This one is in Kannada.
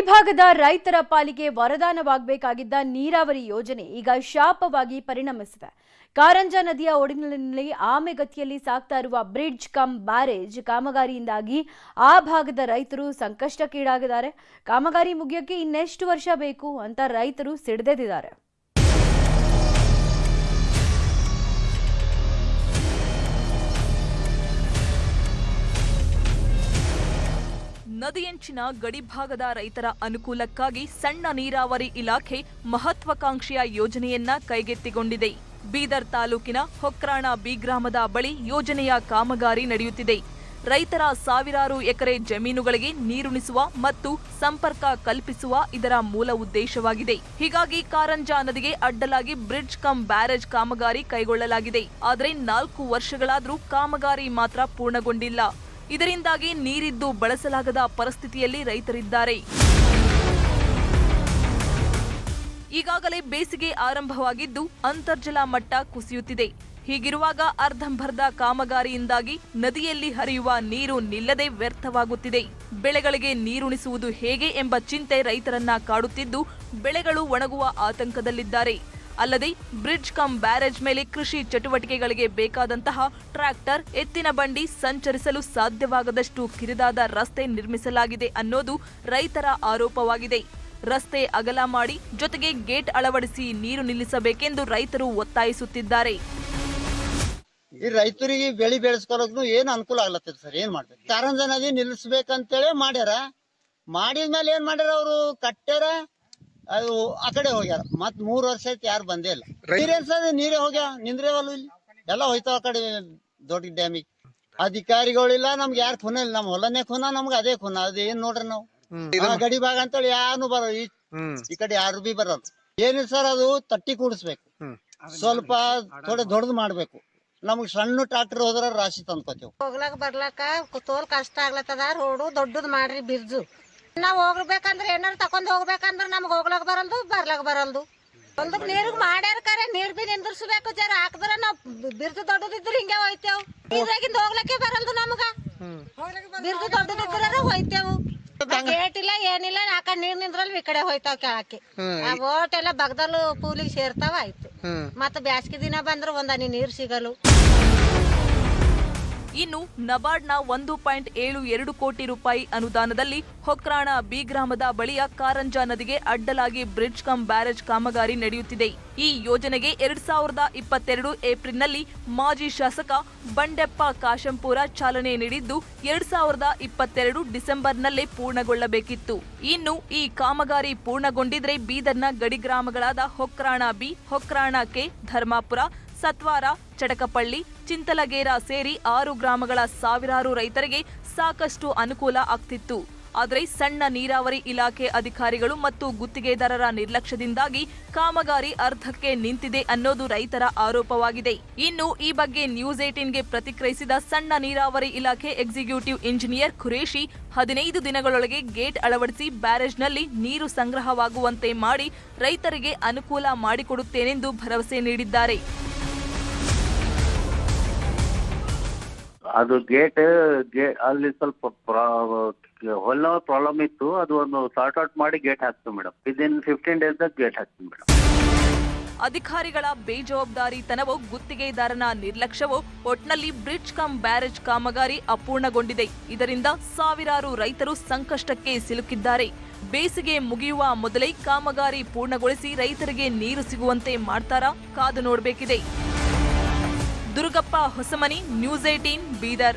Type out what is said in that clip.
ಗಡಿಭಾಗದ ರೈತರ ಪಾಲಿಗೆ ವರದಾನವಾಗಬೇಕಾಗಿದ್ದ ನೀರಾವರಿ ಯೋಜನೆ ಈಗ ಶಾಪವಾಗಿ ಪರಿಣಮಿಸಿದೆ. ಕಾರಂಜಾ ನದಿಯ ಒಡಿಲಿನಲ್ಲಿ ಆಮೆಗತಿಯಲ್ಲಿ ಸಾಗ್ತಾ ಇರುವ ಬ್ರಿಡ್ಜ್ ಕಮ್ ಬ್ಯಾರೇಜ್ ಕಾಮಗಾರಿಯಿಂದಾಗಿ ಆ ಭಾಗದ ರೈತರು ಸಂಕಷ್ಟಕ್ಕೀಡಾಗಿದ್ದಾರೆ. ಕಾಮಗಾರಿ ಮುಗಿಯೋಕೆ ಇನ್ನೆಷ್ಟು ವರ್ಷ ಬೇಕು ಅಂತ ರೈತರು ಸಿಡಿದೆದ್ದಿದ್ದಾರೆ. ನದಿಯಂಚಿನ ಗಡಿಭಾಗದ ರೈತರ ಅನುಕೂಲಕ್ಕಾಗಿ ಸಣ್ಣ ನೀರಾವರಿ ಇಲಾಖೆ ಮಹತ್ವಾಕಾಂಕ್ಷೆಯ ಯೋಜನೆಯನ್ನ ಕೈಗೆತ್ತಿಕೊಂಡಿದೆ. ಬೀದರ್ ತಾಲೂಕಿನ ಹೊಕ್ರಾಣ ಬಿ ಗ್ರಾಮದ ಬಳಿ ಯೋಜನೆಯ ಕಾಮಗಾರಿ ನಡೆಯುತ್ತಿದೆ. ರೈತರ ಸಾವಿರಾರು ಎಕರೆ ಜಮೀನುಗಳಿಗೆ ನೀರುಣಿಸುವ ಮತ್ತು ಸಂಪರ್ಕ ಕಲ್ಪಿಸುವ ಇದರ ಮೂಲ ಉದ್ದೇಶವಾಗಿದೆ. ಹೀಗಾಗಿ ಕಾರಂಜಾ ನದಿಗೆ ಅಡ್ಡಲಾಗಿ ಬ್ರಿಡ್ಜ್ ಕಮ್ ಬ್ಯಾರೇಜ್ ಕಾಮಗಾರಿ ಕೈಗೊಳ್ಳಲಾಗಿದೆ. ಆದರೆ 4 ವರ್ಷಗಳಾದರೂ ಕಾಮಗಾರಿ ಮಾತ್ರ ಪೂರ್ಣಗೊಂಡಿಲ್ಲ. ಇದರಿಂದಾಗಿ ನೀರಿದ್ದು ಬಳಸಲಾಗದ ಪರಿಸ್ಥಿತಿಯಲ್ಲಿ ರೈತರಿದ್ದಾರೆ. ಈಗಾಗಲೇ ಬೇಸಿಗೆ ಆರಂಭವಾಗಿದ್ದು ಅಂತರ್ಜಲ ಮಟ್ಟ ಕುಸಿಯುತ್ತಿದೆ. ಹೀಗಿರುವಾಗ ಅರ್ಧಂಬರ್ಧ ಕಾಮಗಾರಿಯಿಂದಾಗಿ ನದಿಯಲ್ಲಿ ಹರಿಯುವ ನೀರು ನಿಲ್ಲದೆ ವ್ಯರ್ಥವಾಗುತ್ತಿದೆ. ಬೆಳೆಗಳಿಗೆ ನೀರುಣಿಸುವುದು ಹೇಗೆ ಎಂಬ ಚಿಂತೆ ರೈತರನ್ನ ಕಾಡುತ್ತಿದ್ದು, ಬೆಳೆಗಳು ಒಣಗುವ ಆತಂಕದಲ್ಲಿದ್ದಾರೆ. ಅಲ್ಲದೆ ಬ್ರಿಡ್ಜ್ ಕಮ್ ಬ್ಯಾರೇಜ್ ಮೇಲೆ ಕೃಷಿ ಚಟುವಟಿಕೆಗಳಿಗೆ ಬೇಕಾದಂತಹ ಟ್ರ್ಯಾಕ್ಟರ್, ಎತ್ತಿನ ಬಂಡಿ ಸಂಚರಿಸಲು ಸಾಧ್ಯವಾಗದಷ್ಟು ಕಿರಿದಾದ ರಸ್ತೆ ನಿರ್ಮಿಸಲಾಗಿದೆ ಅನ್ನೋದು ರೈತರ ಆರೋಪವಾಗಿದೆ. ರಸ್ತೆ ಅಗಲ ಮಾಡಿ ಜೊತೆಗೆ ಗೇಟ್ ಅಳವಡಿಸಿ ನೀರು ನಿಲ್ಲಿಸಬೇಕೆಂದು ರೈತರು ಒತ್ತಾಯಿಸುತ್ತಿದ್ದಾರೆ. ಈ ರೈತರಿಗೆ ಬೆಳಿ ಬೆಳೆಸ್ಕೊಳ್ಳೋದು ಏನ್ ಅನುಕೂಲ ಆಗ್ಲತ್ತದ ಸರ್, ಏನ್ ಮಾಡ್ಬೇಕು? ಕಾರಂಜಾ ನದಿ ನಿಲ್ಲಿಸ್ಬೇಕಂತೇಳಿ ಮಾಡ್ಯಾರ. ಮಾಡಿದ್ಮೇಲೆ ಏನ್ ಮಾಡ್ಯಾರ, ಅವರು ಕಟ್ಟ್ಯಾರ, ಅದು ಆ ಕಡೆ ಹೋಗ್ಯಾರ. ಮತ್ 3 ವರ್ಷ ಆಯ್ತು ಯಾರು ಬಂದೇ ಇಲ್ಲ. ನೀರೇ ಹೋಗ್ಯಾವ, ನಿಂದ್ರೇವಲ್ಲ, ಇಲ್ಲಿ ಎಲ್ಲ ಹೋಯ್ತಾವ ಆ ಕಡೆ ದೊಡ್ಡ ಡ್ಯಾಮಿಗೆ. ಅಧಿಕಾರಿಗಳಿಲ್ಲ, ನಮ್ಗೆ ಯಾರು ಖುನ ಇಲ್ಲ. ನಮ್ ಹೊಲನೇ ಖುನ, ನಮ್ಗೆ ಅದೇ ಖುನ. ಅದ ಏನ್ ನೋಡ್ರಿ ನಾವು ಗಡಿ ಭಾಗ ಅಂತೇಳಿ ಯಾರು ಬರೋದು, ಈ ಕಡೆ ಯಾರು ಬಿ ಬರೋದು ಏನಿಲ್ಲ ಸರ್. ಅದು ತಟ್ಟಿ ಕೂಡಿಸ್ಬೇಕು, ಸ್ವಲ್ಪ ಥೋಡೆ ದೊಡ್ಡದು ಮಾಡ್ಬೇಕು. ನಮ್ಗ್ ಸಣ್ಣ ಟ್ರಾಕ್ಟರ್ ಹೋದ್ರ ರಾಶಿ ತಂದ್ಕೋತೇವ್. ಹೋಗ್ಲಾಕ ಬರ್ಲಾಕ ತೋಲ್ ಕಷ್ಟ ಆಗ್ಲತ್ತದ. ರೋಡು ದೊಡ್ಡದ್ ಮಾಡ್ರಿ, ಬಿರ್ಜು. ನಾವ್ ಹೋಗ್ಬೇಕಂದ್ರೆ ಏನಾರು ತಕೊಂಡ್ ಹೋಗ್ಬೇಕಂದ್ರ ನಮ್ಗ್ ಹೋಗ್ಲಾಕ್ ಬರಲ್ದು, ಬರ್ಲಾಕ್ ಬರಲ್ದು. ಒಂದು ನೀರಿಗ್ ಮಾಡ್ಯಾರ ಕರೆ, ನೀರ್ ಬಿ ನಿಂದ್ರಿಸ್ಬೇಕು. ಜರ ಹಾಕಿದ್ರ ನಾವ್ ಬಿರ್ಜು ದೊಡ್ಡದಿದ್ರ ಹಿಂಗೆ ಹೋಯ್ತೇವ್. ನೀರಾಗಿಂದ ಹೋಗ್ಲಕ್ಕೆ ಬರಲ್ದು ನಮ್ಗ. ಬಿರ್ಜು ದೊಡ್ಡದಿದ್ರ ಹೋಯ್ತೇವು. ಗೇಟ್ ಇಲ್ಲ ಏನಿಲ್ಲ, ಆ ಕಡೆ ನೀರ್ ನಿಂದ್ರಲ್ ಈ ಕಡೆ ಹೋಯ್ತಾವ್ ಕೆಳಕ್ಕೆ. ಆ ಬೋಟ್ ಎಲ್ಲ ಬಗ್ದಲ್ ಕೂಲಿಗೆ ಸೇರ್ತಾವ, ಆಯ್ತು. ಮತ್ತ ಬ್ಯಾಸ್ಗಿ ದಿನ ಬಂದ್ರ ಒಂದನಿ ನೀರ್ ಸಿಗಲು. ಇನ್ನು ನಬಾರ್ಡ್ನ 1.72 ಕೋಟಿ ರೂಪಾಯಿ ಅನುದಾನದಲ್ಲಿ ಹೊಕ್ರಾಣ ಬಿ ಗ್ರಾಮದ ಬಳಿಯ ಕಾರಂಜಾ ನದಿಗೆ ಅಡ್ಡಲಾಗಿ ಬ್ರಿಡ್ಜ್ ಕಮ್ ಬ್ಯಾರೇಜ್ ಕಾಮಗಾರಿ ನಡೆಯುತ್ತಿದೆ. ಈ ಯೋಜನೆಗೆ 2022 ಏಪ್ರಿಲ್ನಲ್ಲಿ ಮಾಜಿ ಶಾಸಕ ಬಂಡೆಪ್ಪ ಕಾಶಂಪುರ ಚಾಲನೆ ನೀಡಿದ್ದು 2022 ಡಿಸೆಂಬರ್ನಲ್ಲೇ ಪೂರ್ಣಗೊಳ್ಳಬೇಕಿತ್ತು. ಇನ್ನು ಈ ಕಾಮಗಾರಿ ಪೂರ್ಣಗೊಂಡಿದ್ರೆ ಬೀದರ್ನ ಗಡಿ ಗ್ರಾಮಗಳಾದ ಹೊಕ್ರಾಣ ಬಿ, ಹೊಕ್ರಾಣ ಕೆ, ಧರ್ಮಾಪುರ, ಸತ್ವಾರ, ಚಡಕಪಳ್ಳಿ, ಚಿಂತಲಗೇರ ಸೇರಿ 6 ಗ್ರಾಮಗಳ ಸಾವಿರಾರು ರೈತರಿಗೆ ಸಾಕಷ್ಟು ಅನುಕೂಲ ಆಗ್ತಿತ್ತು. ಆದರೆ ಸಣ್ಣ ನೀರಾವರಿ ಇಲಾಖೆ ಅಧಿಕಾರಿಗಳು ಮತ್ತು ಗುತ್ತಿಗೆದಾರರ ನಿರ್ಲಕ್ಷ್ಯದಿಂದಾಗಿ ಕಾಮಗಾರಿ ಅರ್ಧಕ್ಕೆ ನಿಂತಿದೆ ಅನ್ನೋದು ರೈತರ ಆರೋಪವಾಗಿದೆ. ಇನ್ನು ಈ ಬಗ್ಗೆ ನ್ಯೂಸ್ 18ಗೆ ಪ್ರತಿಕ್ರಿಯಿಸಿದ ಸಣ್ಣ ನೀರಾವರಿ ಇಲಾಖೆ ಎಕ್ಸಿಕ್ಯೂಟಿವ್ ಇಂಜಿನಿಯರ್ ಖುರೇಶಿ, 15 ದಿನಗಳೊಳಗೆ ಗೇಟ್ ಅಳವಡಿಸಿ ಬ್ಯಾರೇಜ್ನಲ್ಲಿ ನೀರು ಸಂಗ್ರಹವಾಗುವಂತೆ ಮಾಡಿ ರೈತರಿಗೆ ಅನುಕೂಲ ಮಾಡಿಕೊಡುತ್ತೇನೆಂದು ಭರವಸೆ ನೀಡಿದ್ದಾರೆ. ಅದು ಗೇಟ್ ಅಲ್ಲಿ ಸ್ವಲ್ಪ ಹೊಲ ಪ್ರಾಬ್ಲಮ್ ಇತ್ತು. ಅದು ಒಂದು ಸಾರ್ಟ್ ಔಟ್ ಮಾಡಿ ಗೇಟ್ ಹಾಕ್ತೀವಿ ಮೇಡಮ್. ವಿದಿನ್ 15 ಡೇಸ್ ಗೇಟ್ ಹಾಕ್ತೀವಿ ಮೇಡಮ್. ಅಧಿಕಾರಿಗಳ ಬೇಜವಾಬ್ದಾರಿತನವೋ ಗುತ್ತಿಗೆದಾರನ ನಿರ್ಲಕ್ಷ್ಯವೋ ಒಟ್ನಲ್ಲಿ ಬ್ರಿಡ್ಜ್ ಕಮ್ ಬ್ಯಾರೇಜ್ ಕಾಮಗಾರಿ ಅಪೂರ್ಣಗೊಂಡಿದೆ. ಇದರಿಂದ ಸಾವಿರಾರು ರೈತರು ಸಂಕಷ್ಟಕ್ಕೆ ಸಿಲುಕಿದ್ದಾರೆ. ಬೇಸಿಗೆ ಮುಗಿಯುವ ಮೊದಲೇ ಕಾಮಗಾರಿ ಪೂರ್ಣಗೊಳಿಸಿ ರೈತರಿಗೆ ನೀರು ಸಿಗುವಂತೆ ಮಾಡ್ತಾರಾ? ಕಾದು ನೋಡಬೇಕಿದೆ. ದುರ್ಗಪ್ಪ ಹೊಸಮನಿ, ನ್ಯೂಸ್ 18, ಬೀದರ್.